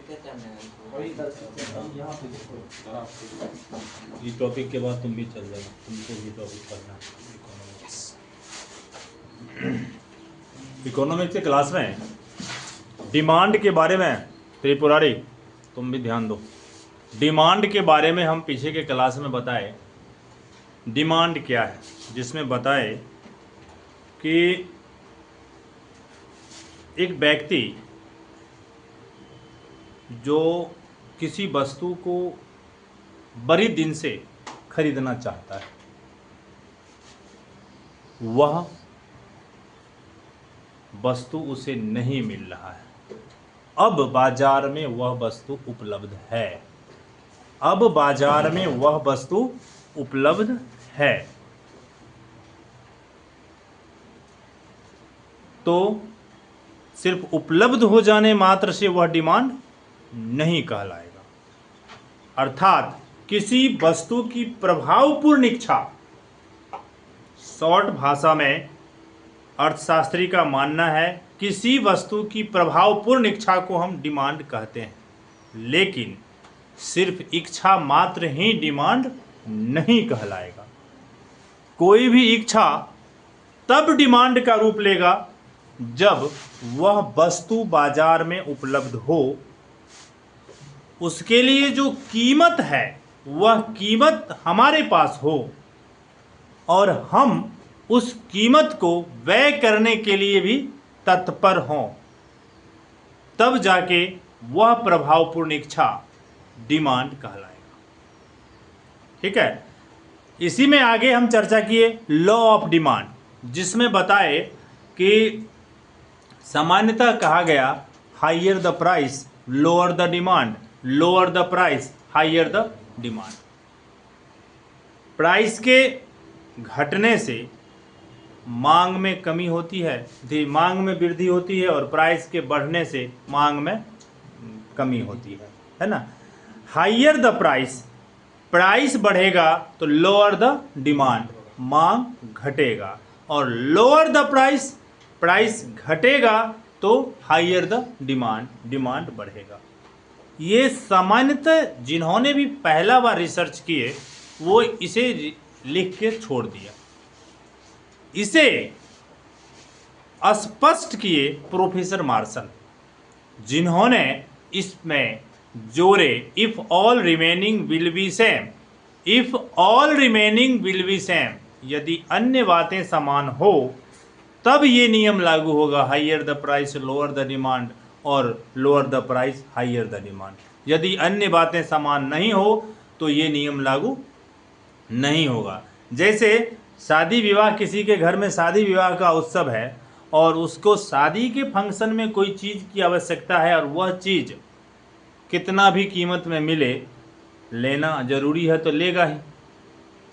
ये टॉपिक के बाद तुम भी चल जाना, तुमको भी टॉपिक पढ़ना। इकोनॉमिक्स के क्लास में डिमांड के बारे में, त्रिपुरारी तुम भी ध्यान दो। डिमांड के बारे में हम पीछे के क्लास में बताए डिमांड क्या है, जिसमें बताए कि एक व्यक्ति जो किसी वस्तु को बड़ी दिन से खरीदना चाहता है, वह वस्तु उसे नहीं मिल रहा है। अब बाजार में वह वस्तु उपलब्ध है। अब बाजार में वह वस्तु उपलब्ध है, तो सिर्फ उपलब्ध हो जाने मात्र से वह डिमांड नहीं कहलाएगा। अर्थात किसी वस्तु की प्रभावपूर्ण इच्छा, शॉर्ट भाषा में अर्थशास्त्री का मानना है किसी वस्तु की प्रभावपूर्ण इच्छा को हम डिमांड कहते हैं। लेकिन सिर्फ इच्छा मात्र ही डिमांड नहीं कहलाएगा। कोई भी इच्छा तब डिमांड का रूप लेगा जब वह वस्तु बाजार में उपलब्ध हो, उसके लिए जो कीमत है वह कीमत हमारे पास हो और हम उस कीमत को व्यय करने के लिए भी तत्पर हों, तब जाके वह प्रभावपूर्ण इच्छा डिमांड कहलाएगा। ठीक है। इसी में आगे हम चर्चा किए लॉ ऑफ डिमांड, जिसमें बताए कि सामान्यतः कहा गया higher the price lower the demand, lower the price higher the demand. Price के घटने से मांग में कमी होती है, मांग में वृद्धि होती है, और प्राइस के बढ़ने से मांग में कमी होती है ना। हाइयर द प्राइस, प्राइस बढ़ेगा तो लोअर द डिमांड, मांग घटेगा, और लोअर द प्राइस, प्राइस घटेगा तो हाइयर द डिमांड, डिमांड बढ़ेगा। ये सामान्यतः जिन्होंने भी पहला बार रिसर्च किए वो इसे लिख के छोड़ दिया। इसे स्पष्ट किए प्रोफेसर मार्शल, जिन्होंने इसमें जोड़े if all remaining will be same, if all remaining will be same, यदि अन्य बातें समान हो तब ये नियम लागू होगा, higher the price lower the demand और lower the price higher the demand. यदि अन्य बातें समान नहीं हो तो ये नियम लागू नहीं होगा। जैसे शादी विवाह, किसी के घर में शादी विवाह का उत्सव है और उसको शादी के फंक्शन में कोई चीज़ की आवश्यकता है और वह चीज़ कितना भी कीमत में मिले, लेना जरूरी है तो लेगा ही।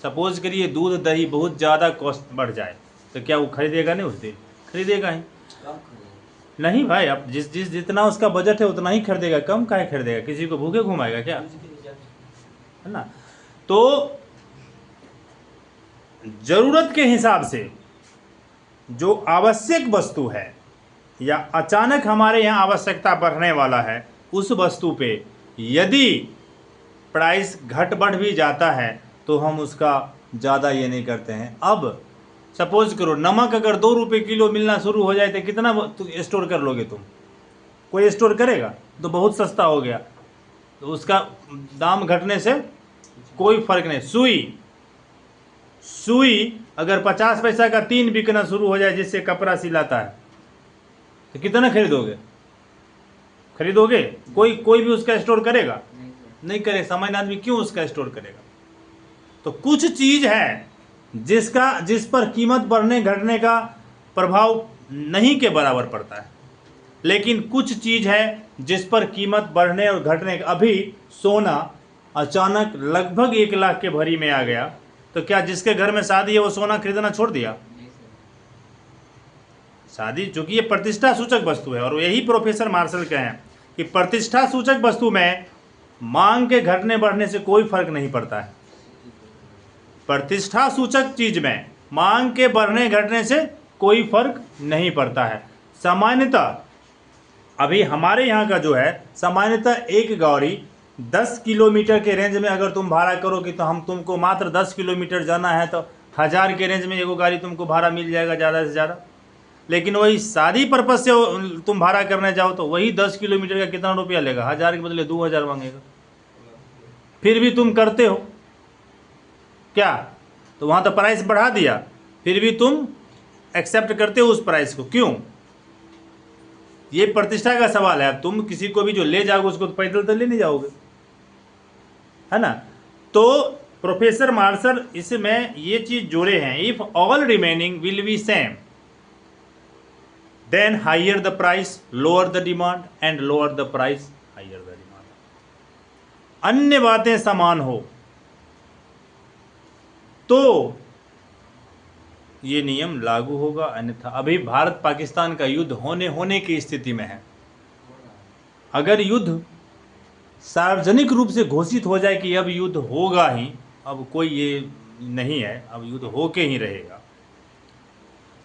सपोज करिए दूध दही बहुत ज़्यादा कॉस्ट बढ़ जाए तो क्या वो खरीदेगा नहीं? उस दिन खरीदेगा ही नहीं भाई। अब जितना उसका बजट है उतना ही खरीदेगा, कम काहे खरीदेगा? किसी को भूखे घुमाएगा क्या? है ना। तो जरूरत के हिसाब से जो आवश्यक वस्तु है या अचानक हमारे यहाँ आवश्यकता बढ़ने वाला है, उस वस्तु पे यदि प्राइस घट बढ़ भी जाता है तो हम उसका ज़्यादा ये नहीं करते हैं। अब सपोज करो नमक अगर 2 रुपये किलो मिलना शुरू हो जाए तो कितना स्टोर कर लोगे तुम? कोई स्टोर करेगा? तो बहुत सस्ता हो गया, तो उसका दाम घटने से कोई फर्क नहीं। सुई अगर 50 पैसा का 3 बिकना शुरू हो जाए, जिससे कपड़ा सिलाता है, तो कितना खरीदोगे? खरीदोगे? कोई भी उसका स्टोर करेगा? नहीं करे। सामान्य आदमी क्यों उसका स्टोर करेगा? तो कुछ चीज है जिस पर कीमत बढ़ने घटने का प्रभाव नहीं के बराबर पड़ता है, लेकिन कुछ चीज है जिस पर कीमत बढ़ने और घटने का। अभी सोना अचानक लगभग 1 लाख के भरी में आ गया, तो क्या जिसके घर में शादी है वो सोना खरीदना छोड़ दिया? शादी, चूंकि ये प्रतिष्ठा सूचक वस्तु है, और यही प्रोफेसर मार्शल कहे हैं कि प्रतिष्ठा सूचक वस्तु में मांग के घटने बढ़ने से कोई फर्क नहीं पड़ता है। प्रतिष्ठा सूचक चीज में मांग के बढ़ने घटने से कोई फर्क नहीं पड़ता है। सामान्यतः अभी हमारे यहाँ का जो है सामान्यतः एक गाड़ी 10 किलोमीटर के रेंज में अगर तुम भाड़ा करोगे तो हम तुमको मात्र 10 किलोमीटर जाना है तो 1000 के रेंज में एगो गाड़ी तुमको भाड़ा मिल जाएगा ज़्यादा से ज़्यादा। लेकिन वही शादी पर्पज से तुम भाड़ा करने जाओ तो वही 10 किलोमीटर का कितना रुपया लेगा, 1000 के बदले 2000 मांगेगा। फिर भी तुम करते हो क्या? तो वहाँ तो प्राइस बढ़ा दिया, फिर भी तुम एक्सेप्ट करते हो उस प्राइस को, क्यों? ये प्रतिष्ठा का सवाल है। अब तुम किसी को भी जो ले जाओगे उसको तो पैदल तो ले नहीं जाओगे, है ना। तो प्रोफेसर मार्शल इसमें ये चीज जोड़े हैं, if all remaining will be same then higher the price lower the demand and lower the price higher the demand. अन्य बातें समान हो तो ये नियम लागू होगा, अन्यथा। अभी भारत पाकिस्तान का युद्ध होने की स्थिति में है। अगर युद्ध सार्वजनिक रूप से घोषित हो जाए कि अब युद्ध होगा ही, अब कोई ये नहीं है, अब युद्ध होके ही रहेगा,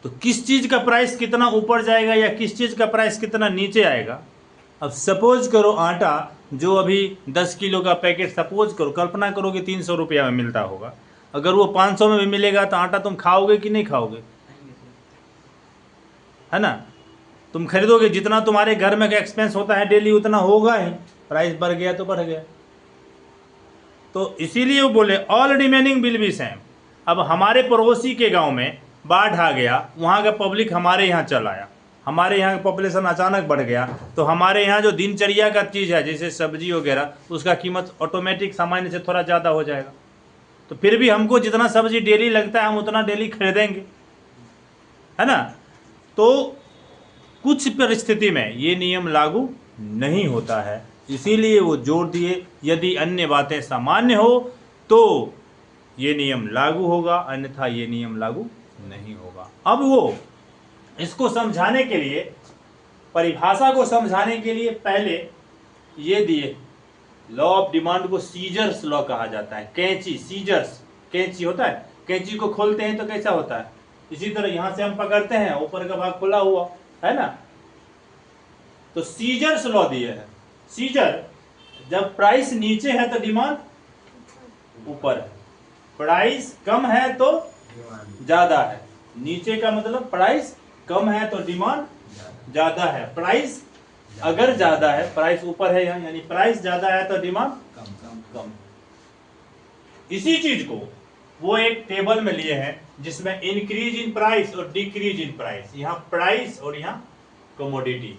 तो किस चीज़ का प्राइस कितना ऊपर जाएगा या किस चीज़ का प्राइस कितना नीचे आएगा। अब सपोज करो आटा जो अभी 10 किलो का पैकेट, सपोज करो, कल्पना करो कि 300 रुपया में मिलता होगा, अगर वो 500 में भी मिलेगा तो आटा तुम खाओगे कि नहीं खाओगे, है ना। तुम खरीदोगे, जितना तुम्हारे घर में का एक्सपेंस होता है डेली उतना होगा ही, प्राइस बढ़ गया तो बढ़ गया। तो इसीलिए वो बोले all remaining will be same. अब हमारे पड़ोसी के गांव में बाढ़ आ गया, वहाँ का पब्लिक हमारे यहाँ चल आया, हमारे यहाँ का पॉपुलेशन अचानक बढ़ गया, तो हमारे यहाँ जो दिनचर्या का चीज़ है जैसे सब्जी वगैरह, उसका कीमत ऑटोमेटिक सामान्य से थोड़ा ज़्यादा हो जाएगा। तो फिर भी हमको जितना सब्जी डेली लगता है हम उतना डेली खरीदेंगे, है ना। तो कुछ परिस्थिति में ये नियम लागू नहीं होता है, इसीलिए वो जोड़ दिए यदि अन्य बातें सामान्य हो तो ये नियम लागू होगा, अन्यथा ये नियम लागू नहीं होगा। अब वो इसको समझाने के लिए, परिभाषा को समझाने के लिए पहले ये दिए, लॉ ऑफ डिमांड को सीजर्स लॉ कहा जाता है। कैंची, सीजर्स, कैंची होता है, कैंची को खोलते हैं तो कैसा होता है, इसी तरह यहां से हम पकड़ते हैं, ऊपर का भाग खुला हुआ है ना। तो सीजर्स लॉ दिए है। सीजर, जब प्राइस नीचे है तो डिमांड ऊपर है, प्राइस कम है तो ज्यादा है, नीचे का मतलब प्राइस कम है तो डिमांड ज्यादा है, प्राइस अगर ज्यादा है, प्राइस ऊपर है यहाँ, यानी प्राइस ज्यादा है तो डिमांड कम। इसी चीज को वो एक टेबल में लिए हैं जिसमें इंक्रीज इन प्राइस और डिक्रीज इन प्राइस, यहाँ प्राइस और यहाँ कमोडिटी।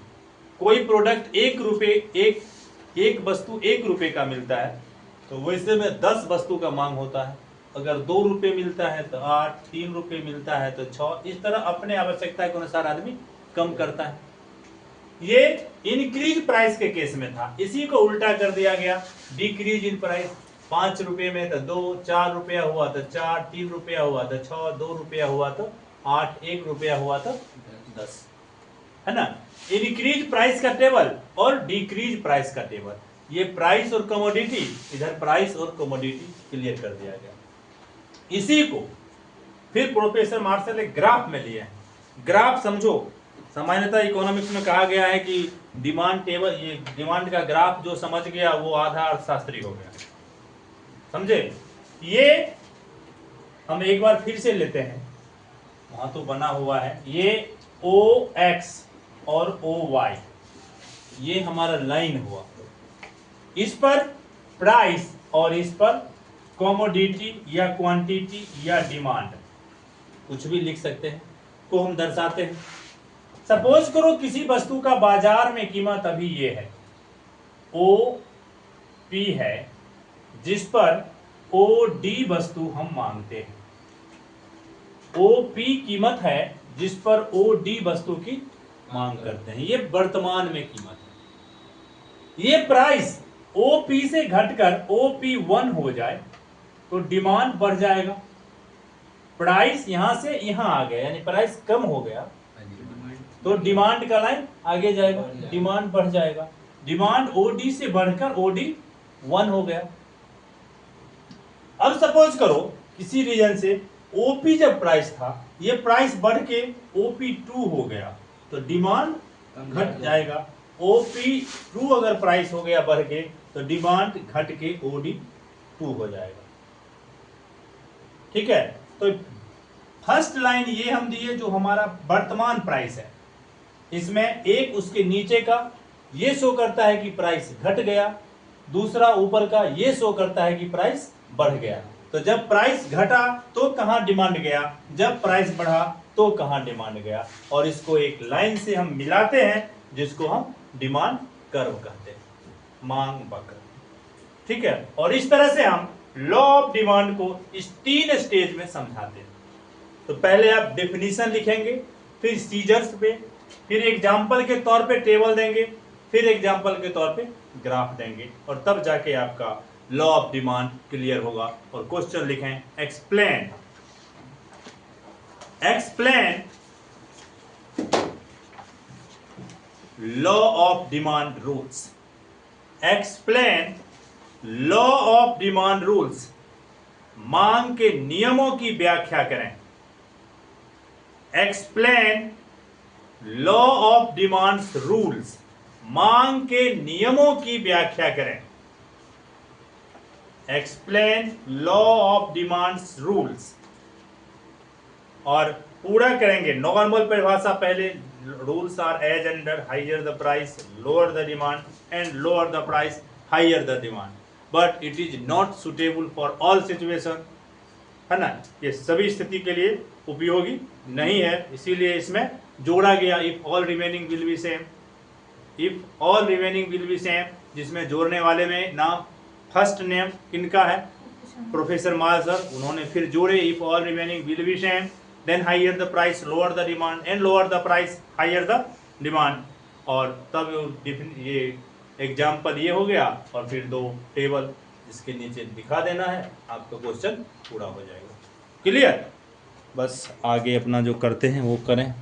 कोई प्रोडक्ट एक वस्तु 1 रुपए का मिलता है तो वैसे में 10 वस्तु का मांग होता है। अगर 2 रुपए मिलता है तो 8, 3 रुपए मिलता है तो 6, इस तरह अपने आवश्यकता के अनुसार आदमी कम करता है। ये इंक्रीज प्राइस के केस में था, इसी को उल्टा कर दिया गया डिक्रीज इन प्राइस। 5 रुपए में तो 2, 4 रुपया हुआ तो 4, 3 रुपया हुआ तो 6, 2 रुपया हुआ तो 8, 1 रुपया हुआ तो 10, है ना। इंक्रीज प्राइस का टेबल और डिक्रीज प्राइस का टेबल, ये प्राइस और कमोडिटी, इधर प्राइस और कमोडिटी क्लियर कर दिया गया। इसी को फिर प्रोफेसर मार्शल एक ग्राफ में लिए हैं। ग्राफ समझो, सामान्यतः इकोनॉमिक्स में कहा गया है कि डिमांड टेबल, ये डिमांड का ग्राफ जो समझ गया वो आधा अर्थशास्त्री हो गया, समझे। ये हम एक बार फिर से लेते हैं, वहां तो बना हुआ है, ये OX और OY, ये हमारा लाइन हुआ, इस पर प्राइस और इस पर कमोडिटी या क्वांटिटी या डिमांड, कुछ भी लिख सकते हैं, को हम दर्शाते हैं। सपोज करो किसी वस्तु का बाजार में कीमत अभी ये है, OP है, जिस पर OD वस्तु हम मांगते हैं। OP कीमत है जिस पर OD वस्तु की मांग करते हैं, ये वर्तमान में कीमत है। ये प्राइस OP से घटकर OP1 हो जाए तो डिमांड बढ़ जाएगा, प्राइस यहां से यहां आ गया यानी प्राइस कम हो गया तो डिमांड का लाइन आगे जाएगा, डिमांड बढ़ जाएगा। डिमांड OD से बढ़कर OD1 हो गया। अब सपोज करो किसी रीजन से OP जब प्राइस था, ये प्राइस बढ़ के OP2 हो गया तो डिमांड घट जाएगा, ओपी टू अगर प्राइस हो गया बढ़ के तो डिमांड घट के ओडी टू हो जाएगा। ठीक है, तो फर्स्ट लाइन ये हम दिए जो हमारा वर्तमान प्राइस है, इसमें एक उसके नीचे का ये शो करता है कि प्राइस घट गया, दूसरा ऊपर का ये शो करता है कि प्राइस बढ़ गया। तो जब प्राइस घटा तो कहां डिमांड गया, जब प्राइस बढ़ा तो कहां डिमांड गया, और इसको एक लाइन से हम मिलाते हैं जिसको हम डिमांड कर्व कहते हैं, मांग वक्र। ठीक है, और इस तरह से हम लॉ ऑफ डिमांड को इस 3 स्टेज में समझाते हैं। तो पहले आप डेफिनेशन लिखेंगे, फिर सीजर्स पे, फिर एग्जाम्पल के तौर पे टेबल देंगे, फिर एग्जाम्पल के तौर पे ग्राफ देंगे, और तब जाके आपका लॉ ऑफ डिमांड क्लियर होगा। और क्वेश्चन लिखें, explain law of demand rules. Explain law of demand rules, मांग के नियमों की व्याख्या करें। Explain law of demand rules, मांग के नियमों की व्याख्या करें। Explain law of demand rules, और पूरा करेंगे नॉर्मल परिभाषा पहले। Rules are as under, higher the price lower the demand, and lower the price higher the demand, but it is not suitable for all situation, है ना। ये सभी स्थिति के लिए उपयोगी नहीं है, इसीलिए इसमें जोड़ा गया if all remaining will be same. If all remaining will be same, जिसमें जोड़ने वाले में नाम फर्स्ट नेम किनका है, प्रोफेसर माल सर, उन्होंने फिर जोड़े if all remaining will be same, then higher the price lower the demand, and lower the price higher the demand, और तब ये एग्जाम्पल ये हो गया, और फिर 2 टेबल जिसके नीचे दिखा देना है, आपका क्वेश्चन पूरा हो जाएगा। क्लियर, बस आगे अपना जो करते हैं वो करें।